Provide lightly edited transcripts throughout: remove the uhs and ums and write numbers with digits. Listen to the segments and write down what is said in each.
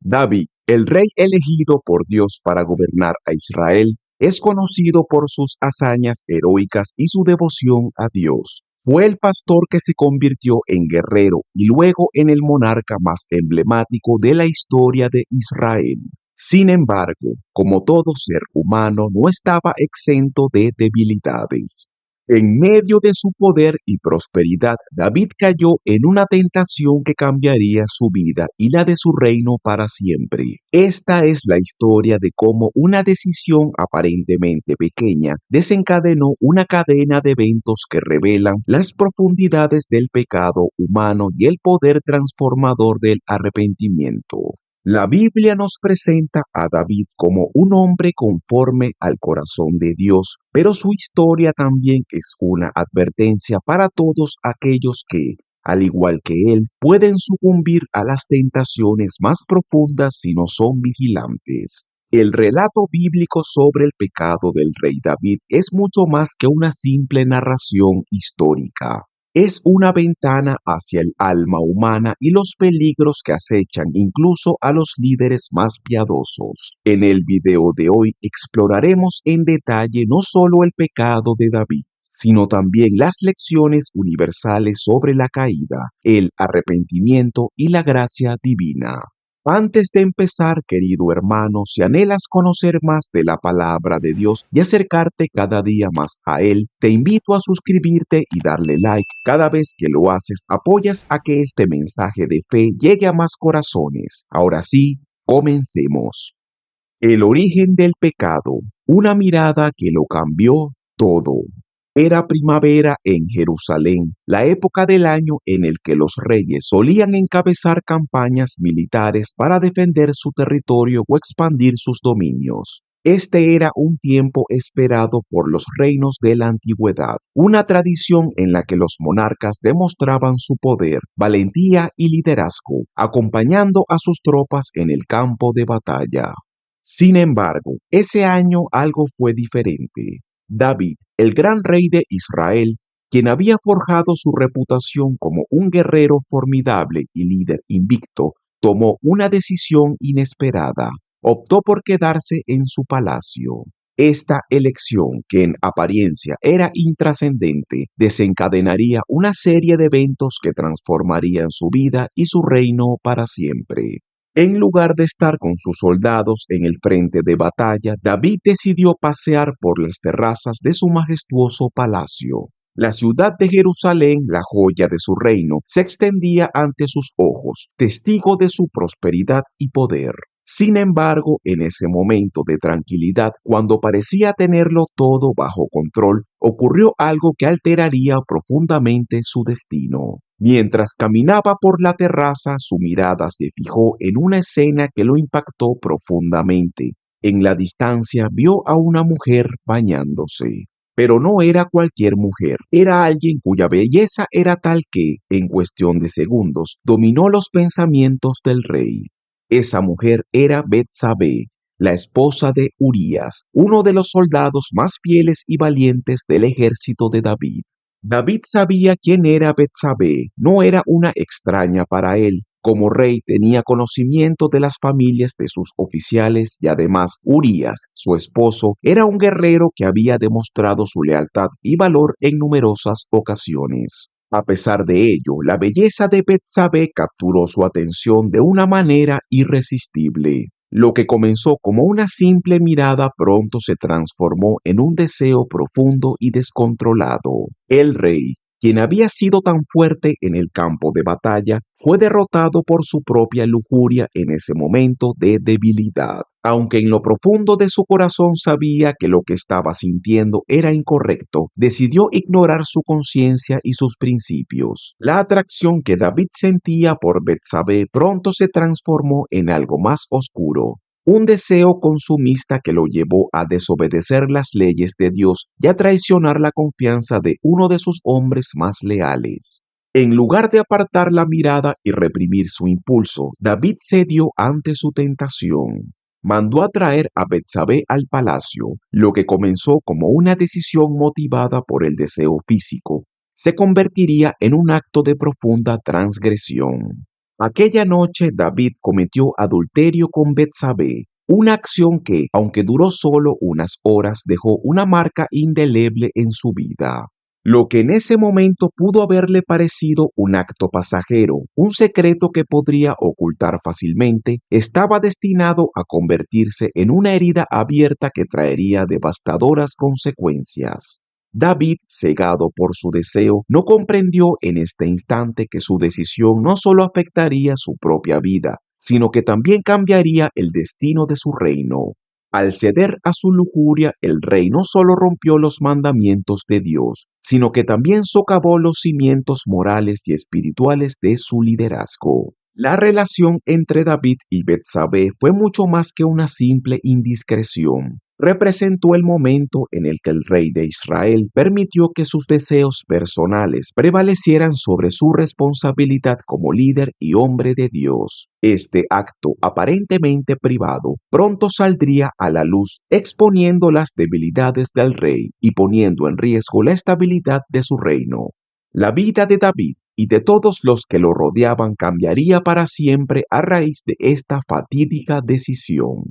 David, el rey elegido por Dios para gobernar a Israel, es conocido por sus hazañas heroicas y su devoción a Dios. Fue el pastor que se convirtió en guerrero y luego en el monarca más emblemático de la historia de Israel. Sin embargo, como todo ser humano, no estaba exento de debilidades. En medio de su poder y prosperidad, David cayó en una tentación que cambiaría su vida y la de su reino para siempre. Esta es la historia de cómo una decisión aparentemente pequeña desencadenó una cadena de eventos que revelan las profundidades del pecado humano y el poder transformador del arrepentimiento. La Biblia nos presenta a David como un hombre conforme al corazón de Dios, pero su historia también es una advertencia para todos aquellos que, al igual que él, pueden sucumbir a las tentaciones más profundas si no son vigilantes. El relato bíblico sobre el pecado del rey David es mucho más que una simple narración histórica. Es una ventana hacia el alma humana y los peligros que acechan incluso a los líderes más piadosos. En el video de hoy exploraremos en detalle no solo el pecado de David, sino también las lecciones universales sobre la caída, el arrepentimiento y la gracia divina. Antes de empezar, querido hermano, si anhelas conocer más de la palabra de Dios y acercarte cada día más a Él, te invito a suscribirte y darle like. Cada vez que lo haces, apoyas a que este mensaje de fe llegue a más corazones. Ahora sí, comencemos. El origen del pecado, una mirada que lo cambió todo. Era primavera en Jerusalén, la época del año en el que los reyes solían encabezar campañas militares para defender su territorio o expandir sus dominios. Este era un tiempo esperado por los reinos de la antigüedad, una tradición en la que los monarcas demostraban su poder, valentía y liderazgo, acompañando a sus tropas en el campo de batalla. Sin embargo, ese año algo fue diferente. David, el gran rey de Israel, quien había forjado su reputación como un guerrero formidable y líder invicto, tomó una decisión inesperada. Optó por quedarse en su palacio. Esta elección, que en apariencia era intrascendente, desencadenaría una serie de eventos que transformarían su vida y su reino para siempre. En lugar de estar con sus soldados en el frente de batalla, David decidió pasear por las terrazas de su majestuoso palacio. La ciudad de Jerusalén, la joya de su reino, se extendía ante sus ojos, testigo de su prosperidad y poder. Sin embargo, en ese momento de tranquilidad, cuando parecía tenerlo todo bajo control, ocurrió algo que alteraría profundamente su destino. Mientras caminaba por la terraza, su mirada se fijó en una escena que lo impactó profundamente. En la distancia vio a una mujer bañándose. Pero no era cualquier mujer, era alguien cuya belleza era tal que, en cuestión de segundos, dominó los pensamientos del rey. Esa mujer era Betsabé, la esposa de Urías, uno de los soldados más fieles y valientes del ejército de David. David sabía quién era Betsabé, no era una extraña para él. Como rey tenía conocimiento de las familias de sus oficiales y además Urías, su esposo, era un guerrero que había demostrado su lealtad y valor en numerosas ocasiones. A pesar de ello, la belleza de Betsabé capturó su atención de una manera irresistible. Lo que comenzó como una simple mirada pronto se transformó en un deseo profundo y descontrolado. El rey, quien había sido tan fuerte en el campo de batalla, fue derrotado por su propia lujuria en ese momento de debilidad. Aunque en lo profundo de su corazón sabía que lo que estaba sintiendo era incorrecto, decidió ignorar su conciencia y sus principios. La atracción que David sentía por Betsabé pronto se transformó en algo más oscuro. Un deseo consumista que lo llevó a desobedecer las leyes de Dios y a traicionar la confianza de uno de sus hombres más leales. En lugar de apartar la mirada y reprimir su impulso, David cedió ante su tentación. Mandó a traer a Betsabé al palacio. Lo que comenzó como una decisión motivada por el deseo físico, se convertiría en un acto de profunda transgresión. Aquella noche David cometió adulterio con Betsabé, una acción que, aunque duró solo unas horas, dejó una marca indeleble en su vida. Lo que en ese momento pudo haberle parecido un acto pasajero, un secreto que podría ocultar fácilmente, estaba destinado a convertirse en una herida abierta que traería devastadoras consecuencias. David, cegado por su deseo, no comprendió en este instante que su decisión no solo afectaría su propia vida, sino que también cambiaría el destino de su reino. Al ceder a su lujuria, el rey no solo rompió los mandamientos de Dios, sino que también socavó los cimientos morales y espirituales de su liderazgo. La relación entre David y Betsabé fue mucho más que una simple indiscreción. Representó el momento en el que el rey de Israel permitió que sus deseos personales prevalecieran sobre su responsabilidad como líder y hombre de Dios. Este acto aparentemente privado pronto saldría a la luz, exponiendo las debilidades del rey y poniendo en riesgo la estabilidad de su reino. La vida de David y de todos los que lo rodeaban cambiaría para siempre a raíz de esta fatídica decisión.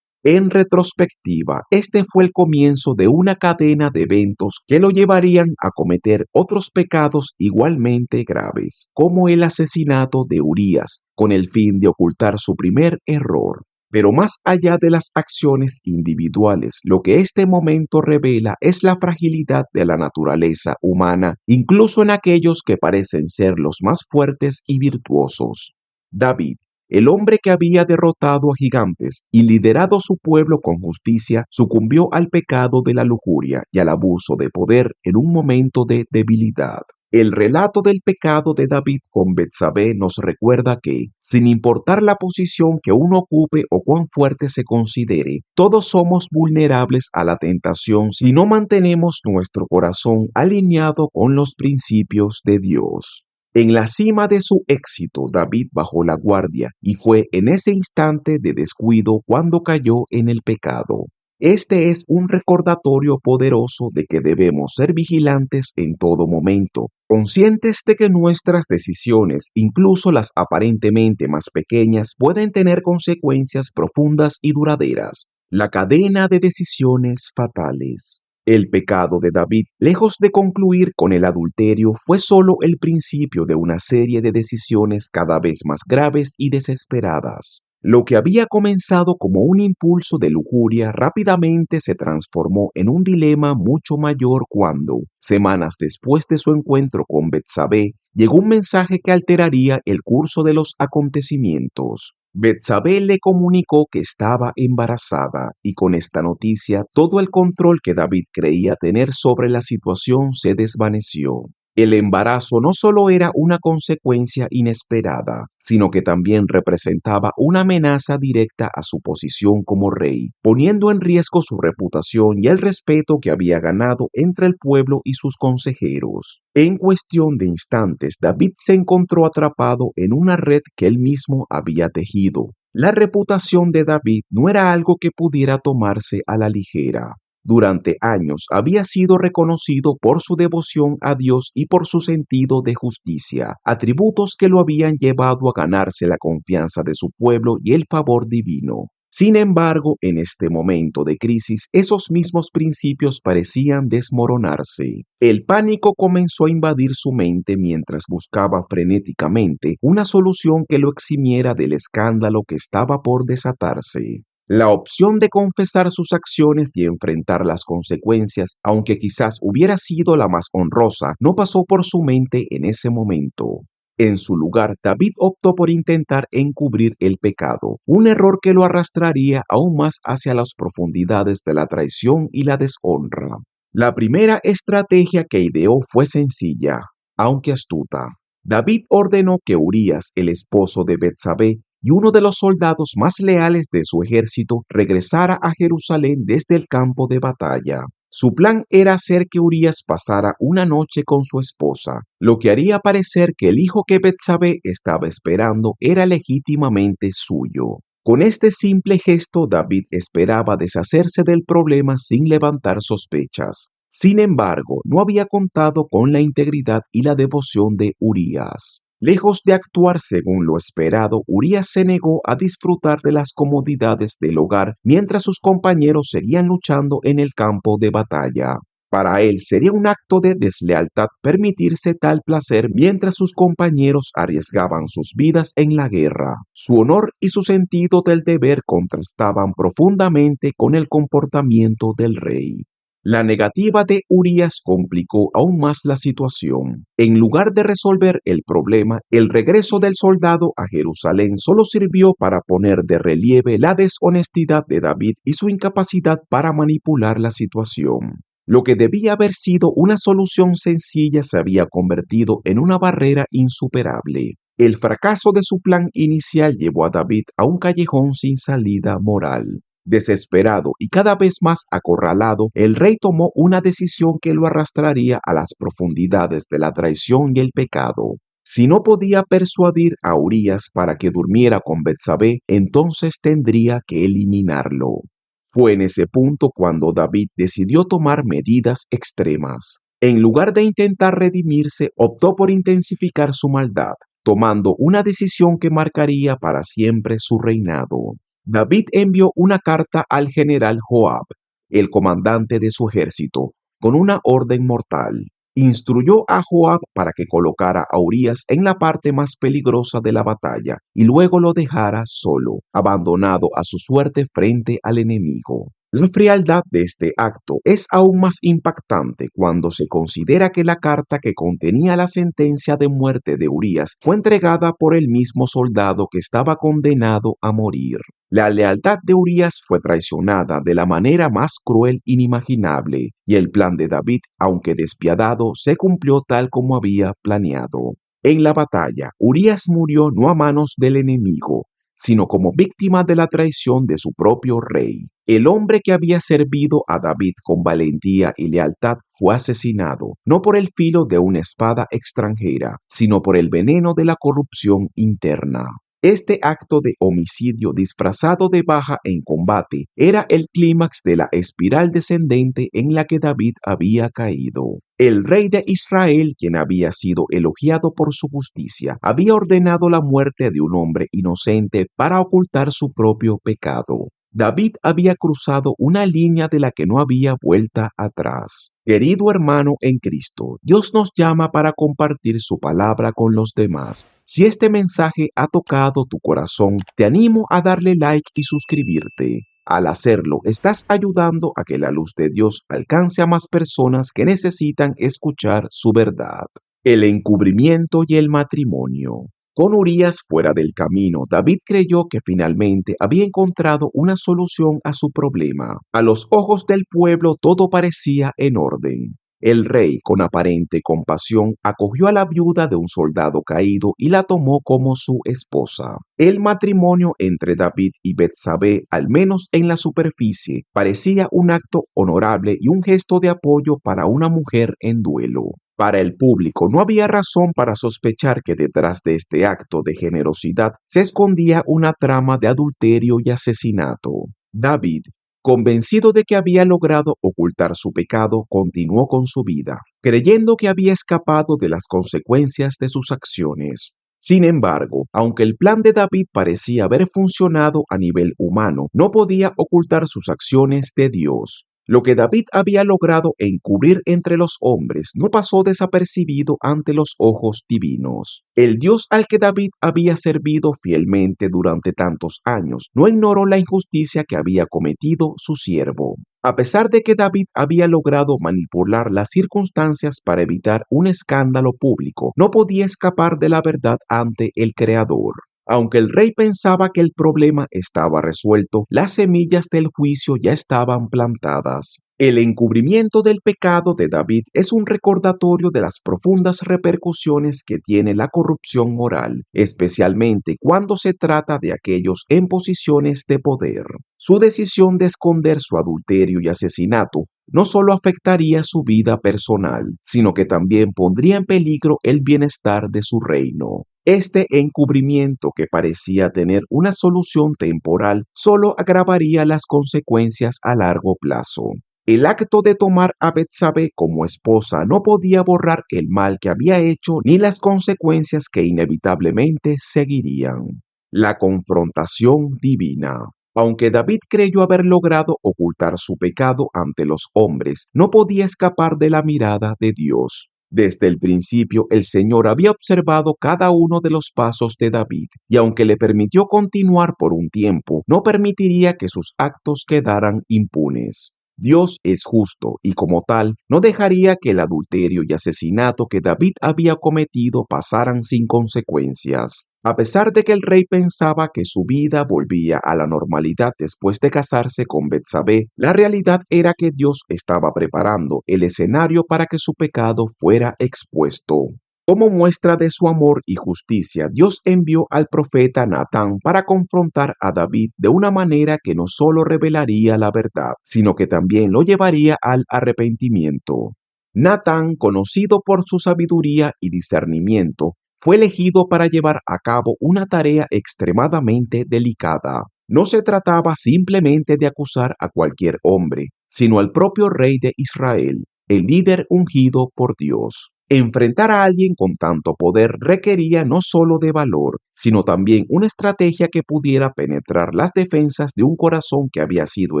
En retrospectiva, este fue el comienzo de una cadena de eventos que lo llevarían a cometer otros pecados igualmente graves, como el asesinato de Urías, con el fin de ocultar su primer error. Pero más allá de las acciones individuales, lo que este momento revela es la fragilidad de la naturaleza humana, incluso en aquellos que parecen ser los más fuertes y virtuosos. David, el hombre que había derrotado a gigantes y liderado su pueblo con justicia, sucumbió al pecado de la lujuria y al abuso de poder en un momento de debilidad. El relato del pecado de David con Betsabé nos recuerda que, sin importar la posición que uno ocupe o cuán fuerte se considere, todos somos vulnerables a la tentación si no mantenemos nuestro corazón alineado con los principios de Dios. En la cima de su éxito, David bajó la guardia y fue en ese instante de descuido cuando cayó en el pecado. Este es un recordatorio poderoso de que debemos ser vigilantes en todo momento, conscientes de que nuestras decisiones, incluso las aparentemente más pequeñas, pueden tener consecuencias profundas y duraderas. La cadena de decisiones fatales. El pecado de David, lejos de concluir con el adulterio, fue solo el principio de una serie de decisiones cada vez más graves y desesperadas. Lo que había comenzado como un impulso de lujuria rápidamente se transformó en un dilema mucho mayor cuando, semanas después de su encuentro con Betsabé, llegó un mensaje que alteraría el curso de los acontecimientos. Betsabé le comunicó que estaba embarazada y con esta noticia todo el control que David creía tener sobre la situación se desvaneció. El embarazo no solo era una consecuencia inesperada, sino que también representaba una amenaza directa a su posición como rey, poniendo en riesgo su reputación y el respeto que había ganado entre el pueblo y sus consejeros. En cuestión de instantes, David se encontró atrapado en una red que él mismo había tejido. La reputación de David no era algo que pudiera tomarse a la ligera. Durante años había sido reconocido por su devoción a Dios y por su sentido de justicia, atributos que lo habían llevado a ganarse la confianza de su pueblo y el favor divino. Sin embargo, en este momento de crisis, esos mismos principios parecían desmoronarse. El pánico comenzó a invadir su mente mientras buscaba frenéticamente una solución que lo eximiera del escándalo que estaba por desatarse. La opción de confesar sus acciones y enfrentar las consecuencias, aunque quizás hubiera sido la más honrosa, no pasó por su mente en ese momento. En su lugar, David optó por intentar encubrir el pecado, un error que lo arrastraría aún más hacia las profundidades de la traición y la deshonra. La primera estrategia que ideó fue sencilla, aunque astuta. David ordenó que Urías, el esposo de Betsabé, y uno de los soldados más leales de su ejército regresara a Jerusalén desde el campo de batalla. Su plan era hacer que Urías pasara una noche con su esposa, lo que haría parecer que el hijo que Betsabé estaba esperando era legítimamente suyo. Con este simple gesto, David esperaba deshacerse del problema sin levantar sospechas. Sin embargo, no había contado con la integridad y la devoción de Urías. Lejos de actuar según lo esperado, Urías se negó a disfrutar de las comodidades del hogar mientras sus compañeros seguían luchando en el campo de batalla. Para él sería un acto de deslealtad permitirse tal placer mientras sus compañeros arriesgaban sus vidas en la guerra. Su honor y su sentido del deber contrastaban profundamente con el comportamiento del rey. La negativa de Urías complicó aún más la situación. En lugar de resolver el problema, el regreso del soldado a Jerusalén solo sirvió para poner de relieve la deshonestidad de David y su incapacidad para manipular la situación. Lo que debía haber sido una solución sencilla se había convertido en una barrera insuperable. El fracaso de su plan inicial llevó a David a un callejón sin salida moral. Desesperado y cada vez más acorralado, el rey tomó una decisión que lo arrastraría a las profundidades de la traición y el pecado. Si no podía persuadir a Urías para que durmiera con Betsabé, entonces tendría que eliminarlo. Fue en ese punto cuando David decidió tomar medidas extremas. En lugar de intentar redimirse, optó por intensificar su maldad, tomando una decisión que marcaría para siempre su reinado. David envió una carta al general Joab, el comandante de su ejército, con una orden mortal. Instruyó a Joab para que colocara a Urías en la parte más peligrosa de la batalla y luego lo dejara solo, abandonado a su suerte frente al enemigo. La frialdad de este acto es aún más impactante cuando se considera que la carta que contenía la sentencia de muerte de Urías fue entregada por el mismo soldado que estaba condenado a morir. La lealtad de Urías fue traicionada de la manera más cruel inimaginable, y el plan de David, aunque despiadado, se cumplió tal como había planeado. En la batalla, Urías murió no a manos del enemigo, sino como víctima de la traición de su propio rey. El hombre que había servido a David con valentía y lealtad fue asesinado, no por el filo de una espada extranjera, sino por el veneno de la corrupción interna. Este acto de homicidio disfrazado de baja en combate era el clímax de la espiral descendente en la que David había caído. El rey de Israel, quien había sido elogiado por su justicia, había ordenado la muerte de un hombre inocente para ocultar su propio pecado. David había cruzado una línea de la que no había vuelta atrás. Querido hermano en Cristo, Dios nos llama para compartir su palabra con los demás. Si este mensaje ha tocado tu corazón, te animo a darle like y suscribirte. Al hacerlo, estás ayudando a que la luz de Dios alcance a más personas que necesitan escuchar su verdad. El encubrimiento y el matrimonio. Con Urías fuera del camino, David creyó que finalmente había encontrado una solución a su problema. A los ojos del pueblo todo parecía en orden. El rey, con aparente compasión, acogió a la viuda de un soldado caído y la tomó como su esposa. El matrimonio entre David y Betsabé, al menos en la superficie, parecía un acto honorable y un gesto de apoyo para una mujer en duelo. Para el público no había razón para sospechar que detrás de este acto de generosidad se escondía una trama de adulterio y asesinato. David, convencido de que había logrado ocultar su pecado, continuó con su vida, creyendo que había escapado de las consecuencias de sus acciones. Sin embargo, aunque el plan de David parecía haber funcionado a nivel humano, no podía ocultar sus acciones de Dios. Lo que David había logrado encubrir entre los hombres no pasó desapercibido ante los ojos divinos. El Dios al que David había servido fielmente durante tantos años no ignoró la injusticia que había cometido su siervo. A pesar de que David había logrado manipular las circunstancias para evitar un escándalo público, no podía escapar de la verdad ante el Creador. Aunque el rey pensaba que el problema estaba resuelto, las semillas del juicio ya estaban plantadas. El encubrimiento del pecado de David es un recordatorio de las profundas repercusiones que tiene la corrupción moral, especialmente cuando se trata de aquellos en posiciones de poder. Su decisión de esconder su adulterio y asesinato no solo afectaría su vida personal, sino que también pondría en peligro el bienestar de su reino. Este encubrimiento, que parecía tener una solución temporal, solo agravaría las consecuencias a largo plazo. El acto de tomar a Betsabé como esposa no podía borrar el mal que había hecho ni las consecuencias que inevitablemente seguirían. La confrontación divina. Aunque David creyó haber logrado ocultar su pecado ante los hombres, no podía escapar de la mirada de Dios. Desde el principio el Señor había observado cada uno de los pasos de David, y aunque le permitió continuar por un tiempo, no permitiría que sus actos quedaran impunes. Dios es justo y como tal no dejaría que el adulterio y asesinato que David había cometido pasaran sin consecuencias. A pesar de que el rey pensaba que su vida volvía a la normalidad después de casarse con Betsabé, la realidad era que Dios estaba preparando el escenario para que su pecado fuera expuesto. Como muestra de su amor y justicia, Dios envió al profeta Natán para confrontar a David de una manera que no solo revelaría la verdad, sino que también lo llevaría al arrepentimiento. Natán, conocido por su sabiduría y discernimiento, fue elegido para llevar a cabo una tarea extremadamente delicada. No se trataba simplemente de acusar a cualquier hombre, sino al propio rey de Israel, el líder ungido por Dios. Enfrentar a alguien con tanto poder requería no solo de valor, sino también una estrategia que pudiera penetrar las defensas de un corazón que había sido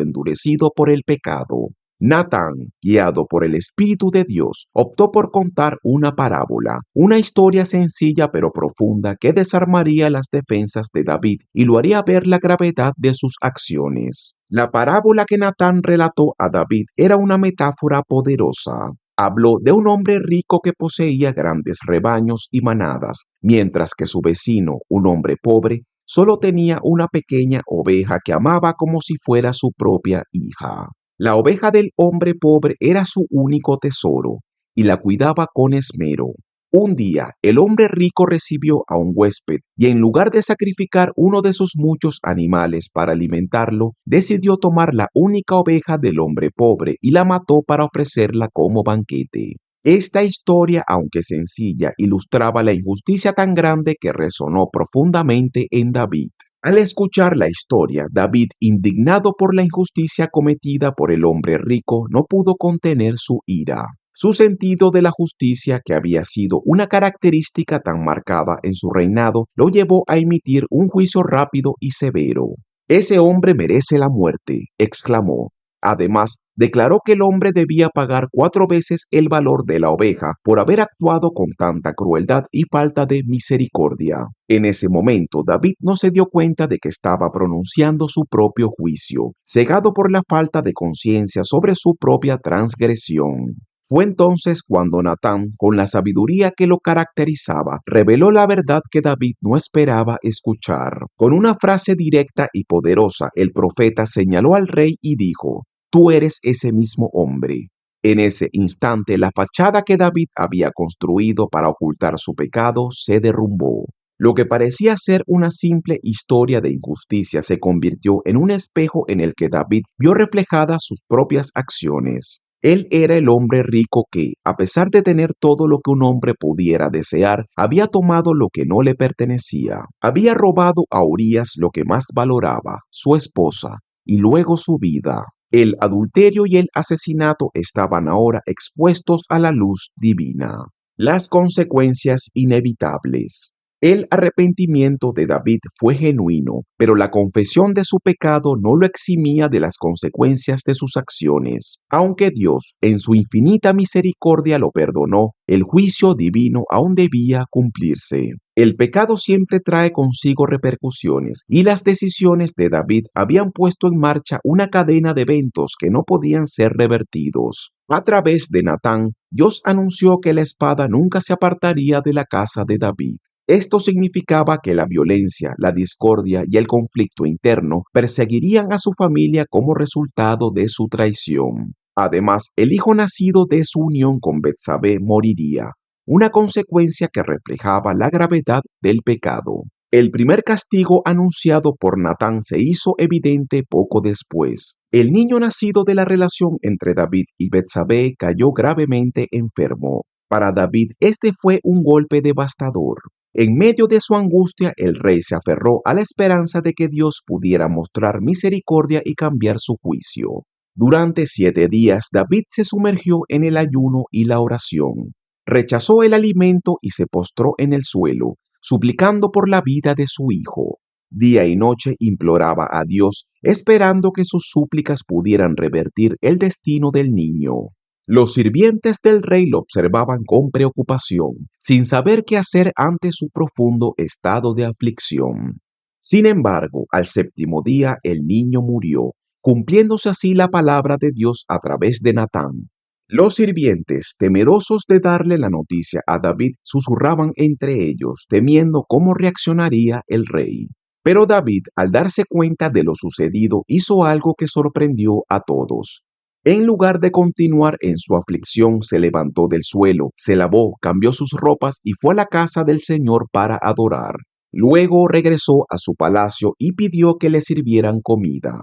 endurecido por el pecado. Natán, guiado por el Espíritu de Dios, optó por contar una parábola, una historia sencilla pero profunda que desarmaría las defensas de David y lo haría ver la gravedad de sus acciones. La parábola que Natán relató a David era una metáfora poderosa. Habló de un hombre rico que poseía grandes rebaños y manadas, mientras que su vecino, un hombre pobre, solo tenía una pequeña oveja que amaba como si fuera su propia hija. La oveja del hombre pobre era su único tesoro y la cuidaba con esmero. Un día, el hombre rico recibió a un huésped y en lugar de sacrificar uno de sus muchos animales para alimentarlo, decidió tomar la única oveja del hombre pobre y la mató para ofrecerla como banquete. Esta historia, aunque sencilla, ilustraba la injusticia tan grande que resonó profundamente en David. Al escuchar la historia, David, indignado por la injusticia cometida por el hombre rico, no pudo contener su ira. Su sentido de la justicia, que había sido una característica tan marcada en su reinado, lo llevó a emitir un juicio rápido y severo. «Ese hombre merece la muerte», exclamó. Además, declaró que el hombre debía pagar 4 veces el valor de la oveja por haber actuado con tanta crueldad y falta de misericordia. En ese momento, David no se dio cuenta de que estaba pronunciando su propio juicio, cegado por la falta de conciencia sobre su propia transgresión. Fue entonces cuando Natán, con la sabiduría que lo caracterizaba, reveló la verdad que David no esperaba escuchar. Con una frase directa y poderosa, el profeta señaló al rey y dijo: «Tú eres ese mismo hombre». En ese instante, la fachada que David había construido para ocultar su pecado se derrumbó. Lo que parecía ser una simple historia de injusticia se convirtió en un espejo en el que David vio reflejadas sus propias acciones. Él era el hombre rico que, a pesar de tener todo lo que un hombre pudiera desear, había tomado lo que no le pertenecía. Había robado a Urías lo que más valoraba, su esposa, y luego su vida. El adulterio y el asesinato estaban ahora expuestos a la luz divina. Las consecuencias inevitables. El arrepentimiento de David fue genuino, pero la confesión de su pecado no lo eximía de las consecuencias de sus acciones. Aunque Dios, en su infinita misericordia, lo perdonó, el juicio divino aún debía cumplirse. El pecado siempre trae consigo repercusiones, y las decisiones de David habían puesto en marcha una cadena de eventos que no podían ser revertidos. A través de Natán, Dios anunció que la espada nunca se apartaría de la casa de David. Esto significaba que la violencia, la discordia y el conflicto interno perseguirían a su familia como resultado de su traición. Además, el hijo nacido de su unión con Betsabé moriría, una consecuencia que reflejaba la gravedad del pecado. El primer castigo anunciado por Natán se hizo evidente poco después. El niño nacido de la relación entre David y Betsabé cayó gravemente enfermo. Para David, este fue un golpe devastador. En medio de su angustia, el rey se aferró a la esperanza de que Dios pudiera mostrar misericordia y cambiar su juicio. Durante 7 días, David se sumergió en el ayuno y la oración. Rechazó el alimento y se postró en el suelo, suplicando por la vida de su hijo. Día y noche imploraba a Dios, esperando que sus súplicas pudieran revertir el destino del niño. Los sirvientes del rey lo observaban con preocupación, sin saber qué hacer ante su profundo estado de aflicción. Sin embargo, al 7.º día el niño murió, cumpliéndose así la palabra de Dios a través de Natán. Los sirvientes, temerosos de darle la noticia a David, susurraban entre ellos, temiendo cómo reaccionaría el rey. Pero David, al darse cuenta de lo sucedido, hizo algo que sorprendió a todos. En lugar de continuar en su aflicción, se levantó del suelo, se lavó, cambió sus ropas y fue a la casa del Señor para adorar. Luego regresó a su palacio y pidió que le sirvieran comida.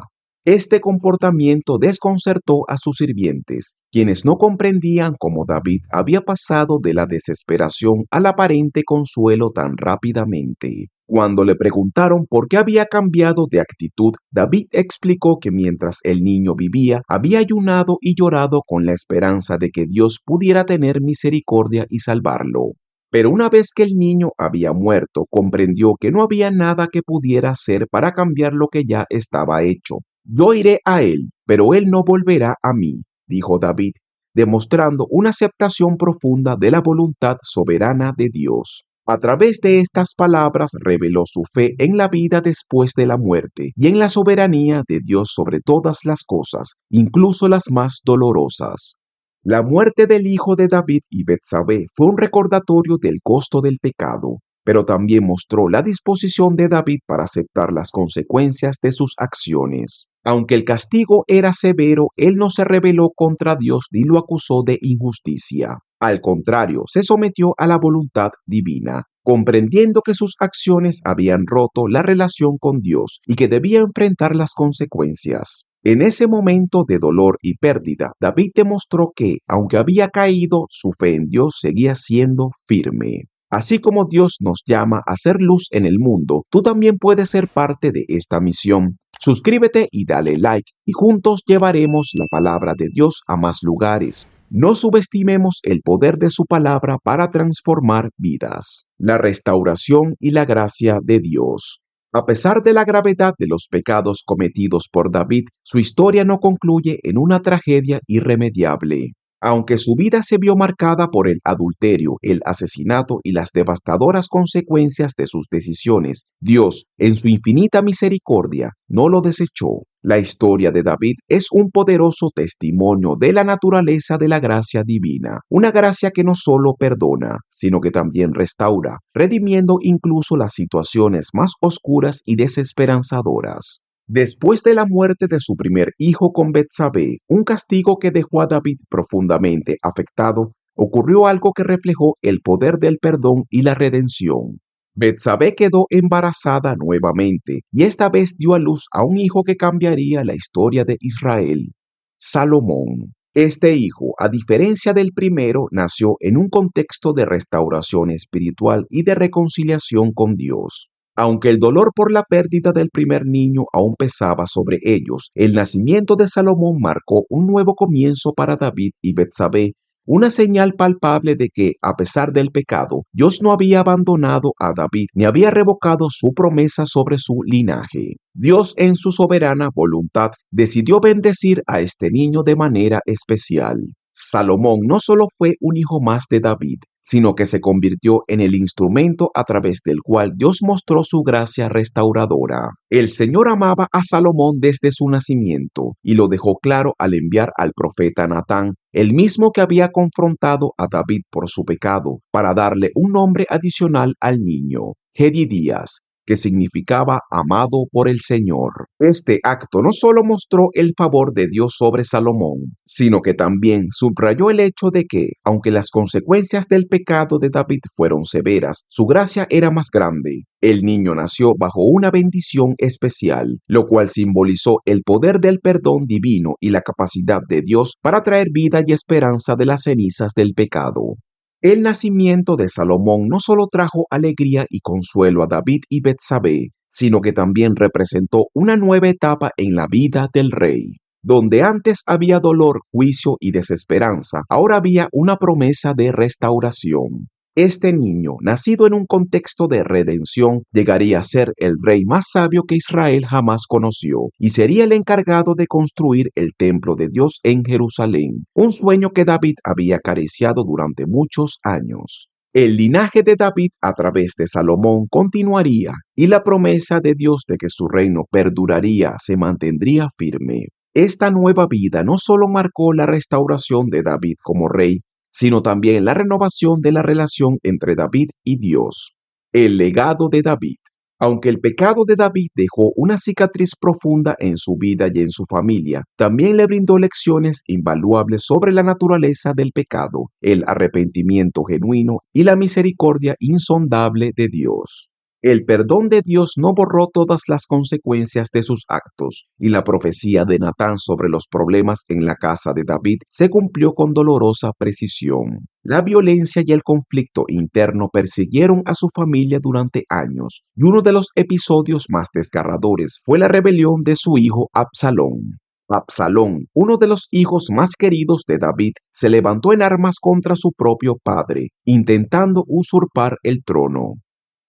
Este comportamiento desconcertó a sus sirvientes, quienes no comprendían cómo David había pasado de la desesperación al aparente consuelo tan rápidamente. Cuando le preguntaron por qué había cambiado de actitud, David explicó que mientras el niño vivía, había ayunado y llorado con la esperanza de que Dios pudiera tener misericordia y salvarlo. Pero una vez que el niño había muerto, comprendió que no había nada que pudiera hacer para cambiar lo que ya estaba hecho. Yo iré a él, pero él no volverá a mí, dijo David, demostrando una aceptación profunda de la voluntad soberana de Dios. A través de estas palabras reveló su fe en la vida después de la muerte y en la soberanía de Dios sobre todas las cosas, incluso las más dolorosas. La muerte del hijo de David y Betsabé fue un recordatorio del costo del pecado, pero también mostró la disposición de David para aceptar las consecuencias de sus acciones. Aunque el castigo era severo, él no se rebeló contra Dios ni lo acusó de injusticia. Al contrario, se sometió a la voluntad divina, comprendiendo que sus acciones habían roto la relación con Dios y que debía enfrentar las consecuencias. En ese momento de dolor y pérdida, David demostró que, aunque había caído, su fe en Dios seguía siendo firme. Así como Dios nos llama a ser luz en el mundo, tú también puedes ser parte de esta misión. Suscríbete y dale like, y juntos llevaremos la palabra de Dios a más lugares. No subestimemos el poder de su palabra para transformar vidas. La restauración y la gracia de Dios. A pesar de la gravedad de los pecados cometidos por David, su historia no concluye en una tragedia irremediable. Aunque su vida se vio marcada por el adulterio, el asesinato y las devastadoras consecuencias de sus decisiones, Dios, en su infinita misericordia, no lo desechó. La historia de David es un poderoso testimonio de la naturaleza de la gracia divina, una gracia que no solo perdona, sino que también restaura, redimiendo incluso las situaciones más oscuras y desesperanzadoras. Después de la muerte de su primer hijo con Betsabé, un castigo que dejó a David profundamente afectado, ocurrió algo que reflejó el poder del perdón y la redención. Betsabé quedó embarazada nuevamente y esta vez dio a luz a un hijo que cambiaría la historia de Israel, Salomón. Este hijo, a diferencia del primero, nació en un contexto de restauración espiritual y de reconciliación con Dios. Aunque el dolor por la pérdida del primer niño aún pesaba sobre ellos, el nacimiento de Salomón marcó un nuevo comienzo para David y Betsabé, una señal palpable de que, a pesar del pecado, Dios no había abandonado a David ni había revocado su promesa sobre su linaje. Dios, en su soberana voluntad, decidió bendecir a este niño de manera especial. Salomón no solo fue un hijo más de David, sino que se convirtió en el instrumento a través del cual Dios mostró su gracia restauradora. El Señor amaba a Salomón desde su nacimiento y lo dejó claro al enviar al profeta Natán, el mismo que había confrontado a David por su pecado, para darle un nombre adicional al niño, Jedidías, que significaba amado por el Señor. Este acto no solo mostró el favor de Dios sobre Salomón, sino que también subrayó el hecho de que, aunque las consecuencias del pecado de David fueron severas, su gracia era más grande. El niño nació bajo una bendición especial, lo cual simbolizó el poder del perdón divino y la capacidad de Dios para traer vida y esperanza de las cenizas del pecado. El nacimiento de Salomón no solo trajo alegría y consuelo a David y Betsabé, sino que también representó una nueva etapa en la vida del rey. Donde antes había dolor, juicio y desesperanza, ahora había una promesa de restauración. Este niño, nacido en un contexto de redención, llegaría a ser el rey más sabio que Israel jamás conoció y sería el encargado de construir el templo de Dios en Jerusalén, un sueño que David había acariciado durante muchos años. El linaje de David a través de Salomón continuaría y la promesa de Dios de que su reino perduraría se mantendría firme. Esta nueva vida no solo marcó la restauración de David como rey, sino también la renovación de la relación entre David y Dios. El legado de David. Aunque el pecado de David dejó una cicatriz profunda en su vida y en su familia, también le brindó lecciones invaluables sobre la naturaleza del pecado, el arrepentimiento genuino y la misericordia insondable de Dios. El perdón de Dios no borró todas las consecuencias de sus actos, y la profecía de Natán sobre los problemas en la casa de David se cumplió con dolorosa precisión. La violencia y el conflicto interno persiguieron a su familia durante años, y uno de los episodios más desgarradores fue la rebelión de su hijo Absalón. Absalón, uno de los hijos más queridos de David, se levantó en armas contra su propio padre, intentando usurpar el trono.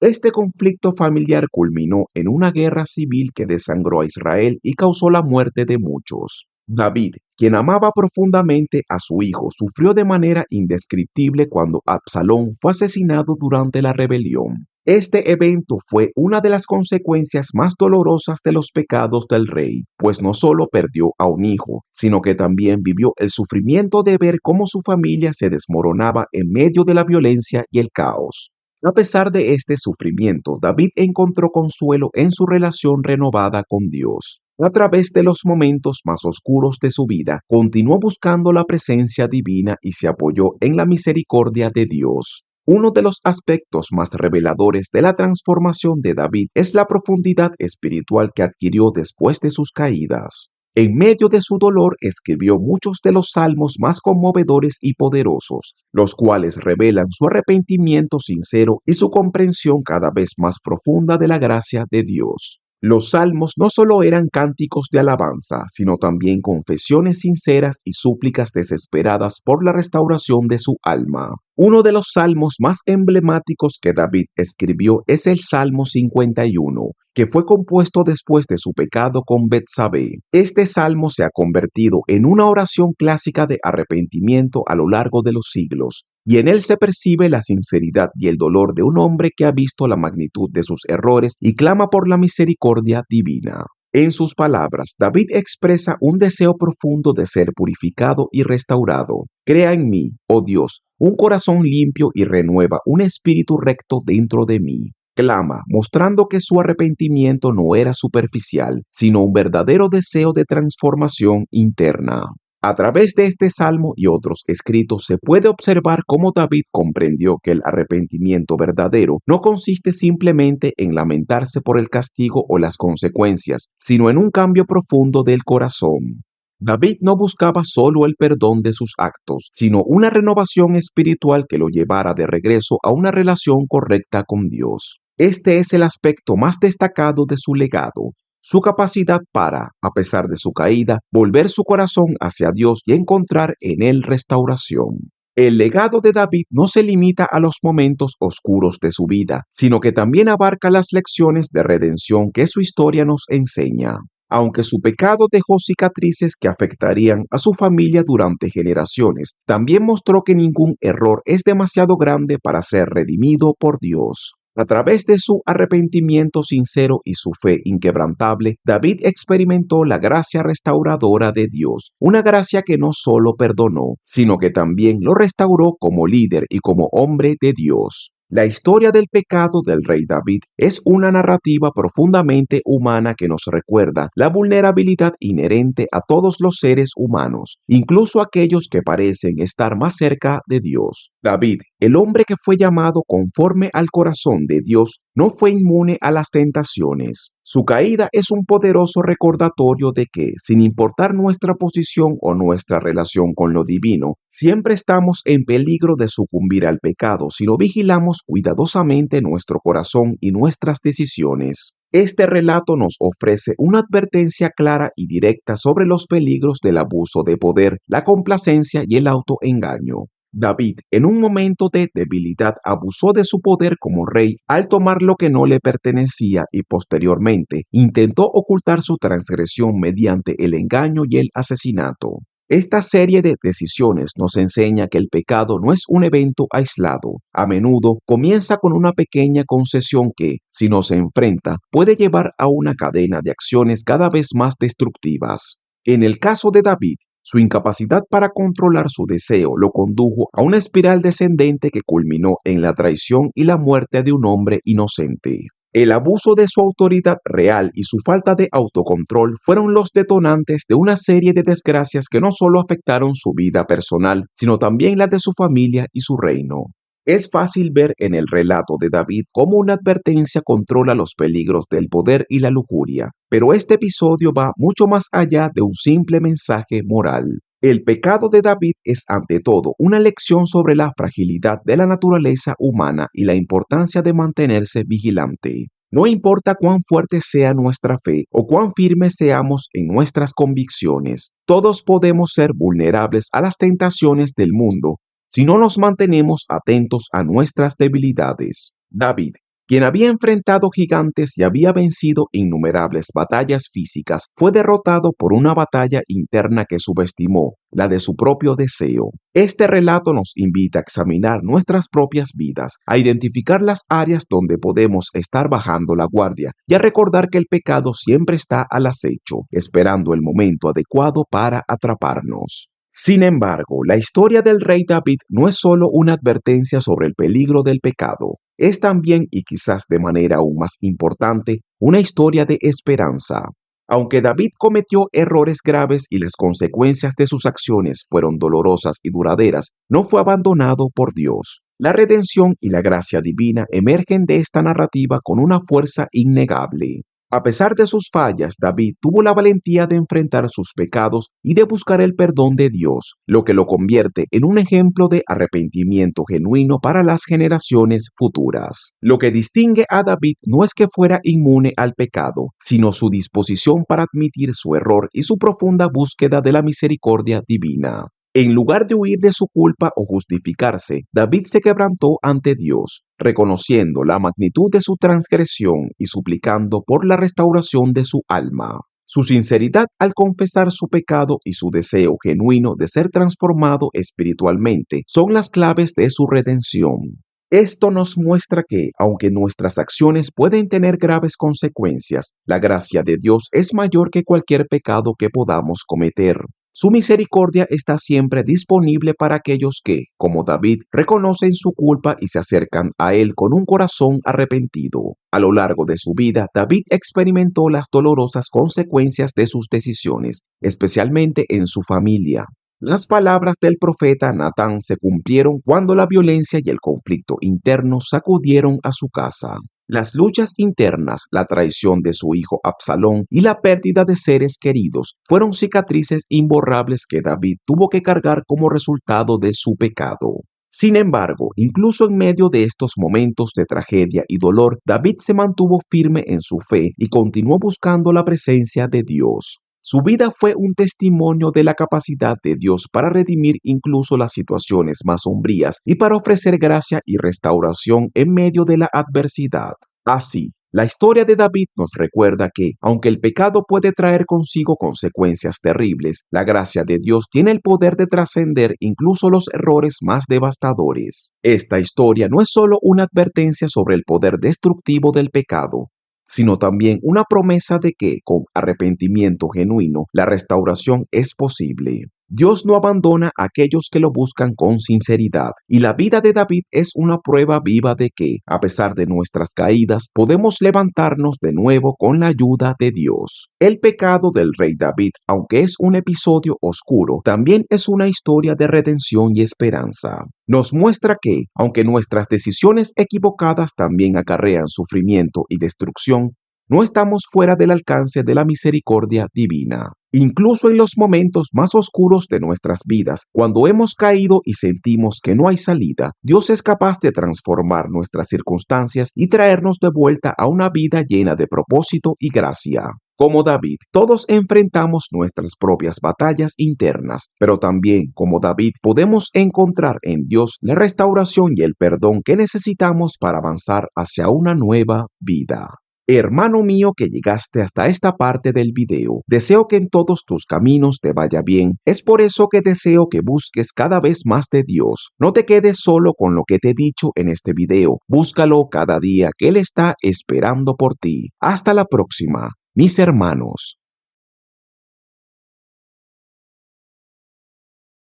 Este conflicto familiar culminó en una guerra civil que desangró a Israel y causó la muerte de muchos. David, quien amaba profundamente a su hijo, sufrió de manera indescriptible cuando Absalón fue asesinado durante la rebelión. Este evento fue una de las consecuencias más dolorosas de los pecados del rey, pues no solo perdió a un hijo, sino que también vivió el sufrimiento de ver cómo su familia se desmoronaba en medio de la violencia y el caos. A pesar de este sufrimiento, David encontró consuelo en su relación renovada con Dios. A través de los momentos más oscuros de su vida, continuó buscando la presencia divina y se apoyó en la misericordia de Dios. Uno de los aspectos más reveladores de la transformación de David es la profundidad espiritual que adquirió después de sus caídas. En medio de su dolor escribió muchos de los salmos más conmovedores y poderosos, los cuales revelan su arrepentimiento sincero y su comprensión cada vez más profunda de la gracia de Dios. Los salmos no solo eran cánticos de alabanza, sino también confesiones sinceras y súplicas desesperadas por la restauración de su alma. Uno de los salmos más emblemáticos que David escribió es el Salmo 51, que fue compuesto después de su pecado con Betsabé. Este salmo se ha convertido en una oración clásica de arrepentimiento a lo largo de los siglos, y en él se percibe la sinceridad y el dolor de un hombre que ha visto la magnitud de sus errores y clama por la misericordia divina. En sus palabras, David expresa un deseo profundo de ser purificado y restaurado. Crea en mí, oh Dios, un corazón limpio y renueva un espíritu recto dentro de mí. Clama, mostrando que su arrepentimiento no era superficial, sino un verdadero deseo de transformación interna. A través de este salmo y otros escritos se puede observar cómo David comprendió que el arrepentimiento verdadero no consiste simplemente en lamentarse por el castigo o las consecuencias, sino en un cambio profundo del corazón. David no buscaba solo el perdón de sus actos, sino una renovación espiritual que lo llevara de regreso a una relación correcta con Dios. Este es el aspecto más destacado de su legado, su capacidad para, a pesar de su caída, volver su corazón hacia Dios y encontrar en él restauración. El legado de David no se limita a los momentos oscuros de su vida, sino que también abarca las lecciones de redención que su historia nos enseña. Aunque su pecado dejó cicatrices que afectarían a su familia durante generaciones, también mostró que ningún error es demasiado grande para ser redimido por Dios. A través de su arrepentimiento sincero y su fe inquebrantable, David experimentó la gracia restauradora de Dios, una gracia que no solo perdonó, sino que también lo restauró como líder y como hombre de Dios. La historia del pecado del rey David es una narrativa profundamente humana que nos recuerda la vulnerabilidad inherente a todos los seres humanos, incluso aquellos que parecen estar más cerca de Dios. David, el hombre que fue llamado conforme al corazón de Dios, no fue inmune a las tentaciones. Su caída es un poderoso recordatorio de que, sin importar nuestra posición o nuestra relación con lo divino, siempre estamos en peligro de sucumbir al pecado si no vigilamos cuidadosamente nuestro corazón y nuestras decisiones. Este relato nos ofrece una advertencia clara y directa sobre los peligros del abuso de poder, la complacencia y el autoengaño. David, en un momento de debilidad, abusó de su poder como rey al tomar lo que no le pertenecía y posteriormente intentó ocultar su transgresión mediante el engaño y el asesinato. Esta serie de decisiones nos enseña que el pecado no es un evento aislado. A menudo comienza con una pequeña concesión que, si no se enfrenta, puede llevar a una cadena de acciones cada vez más destructivas. En el caso de David, su incapacidad para controlar su deseo lo condujo a una espiral descendente que culminó en la traición y la muerte de un hombre inocente. El abuso de su autoridad real y su falta de autocontrol fueron los detonantes de una serie de desgracias que no solo afectaron su vida personal, sino también la de su familia y su reino. Es fácil ver en el relato de David cómo una advertencia controla los peligros del poder y la lujuria, pero este episodio va mucho más allá de un simple mensaje moral. El pecado de David es ante todo una lección sobre la fragilidad de la naturaleza humana y la importancia de mantenerse vigilante. No importa cuán fuerte sea nuestra fe o cuán firmes seamos en nuestras convicciones, todos podemos ser vulnerables a las tentaciones del mundo si no nos mantenemos atentos a nuestras debilidades. David, quien había enfrentado gigantes y había vencido innumerables batallas físicas, fue derrotado por una batalla interna que subestimó, la de su propio deseo. Este relato nos invita a examinar nuestras propias vidas, a identificar las áreas donde podemos estar bajando la guardia y a recordar que el pecado siempre está al acecho, esperando el momento adecuado para atraparnos. Sin embargo, la historia del rey David no es solo una advertencia sobre el peligro del pecado, es también, y quizás de manera aún más importante, una historia de esperanza. Aunque David cometió errores graves y las consecuencias de sus acciones fueron dolorosas y duraderas, no fue abandonado por Dios. La redención y la gracia divina emergen de esta narrativa con una fuerza innegable. A pesar de sus fallas, David tuvo la valentía de enfrentar sus pecados y de buscar el perdón de Dios, lo que lo convierte en un ejemplo de arrepentimiento genuino para las generaciones futuras. Lo que distingue a David no es que fuera inmune al pecado, sino su disposición para admitir su error y su profunda búsqueda de la misericordia divina. En lugar de huir de su culpa o justificarse, David se quebrantó ante Dios, reconociendo la magnitud de su transgresión y suplicando por la restauración de su alma. Su sinceridad al confesar su pecado y su deseo genuino de ser transformado espiritualmente son las claves de su redención. Esto nos muestra que, aunque nuestras acciones pueden tener graves consecuencias, la gracia de Dios es mayor que cualquier pecado que podamos cometer. Su misericordia está siempre disponible para aquellos que, como David, reconocen su culpa y se acercan a Él con un corazón arrepentido. A lo largo de su vida, David experimentó las dolorosas consecuencias de sus decisiones, especialmente en su familia. Las palabras del profeta Natán se cumplieron cuando la violencia y el conflicto interno sacudieron a su casa. Las luchas internas, la traición de su hijo Absalón y la pérdida de seres queridos fueron cicatrices imborrables que David tuvo que cargar como resultado de su pecado. Sin embargo, incluso en medio de estos momentos de tragedia y dolor, David se mantuvo firme en su fe y continuó buscando la presencia de Dios. Su vida fue un testimonio de la capacidad de Dios para redimir incluso las situaciones más sombrías y para ofrecer gracia y restauración en medio de la adversidad. Así, la historia de David nos recuerda que, aunque el pecado puede traer consigo consecuencias terribles, la gracia de Dios tiene el poder de trascender incluso los errores más devastadores. Esta historia no es solo una advertencia sobre el poder destructivo del pecado, sino también una promesa de que, con arrepentimiento genuino, la restauración es posible. Dios no abandona a aquellos que lo buscan con sinceridad, y la vida de David es una prueba viva de que, a pesar de nuestras caídas, podemos levantarnos de nuevo con la ayuda de Dios. El pecado del rey David, aunque es un episodio oscuro, también es una historia de redención y esperanza. Nos muestra que, aunque nuestras decisiones equivocadas también acarrean sufrimiento y destrucción, no estamos fuera del alcance de la misericordia divina. Incluso en los momentos más oscuros de nuestras vidas, cuando hemos caído y sentimos que no hay salida, Dios es capaz de transformar nuestras circunstancias y traernos de vuelta a una vida llena de propósito y gracia. Como David, todos enfrentamos nuestras propias batallas internas, pero también, como David, podemos encontrar en Dios la restauración y el perdón que necesitamos para avanzar hacia una nueva vida. Hermano mío que llegaste hasta esta parte del video, deseo que en todos tus caminos te vaya bien. Es por eso que deseo que busques cada vez más de Dios. No te quedes solo con lo que te he dicho en este video. Búscalo cada día que Él está esperando por ti. Hasta la próxima, mis hermanos.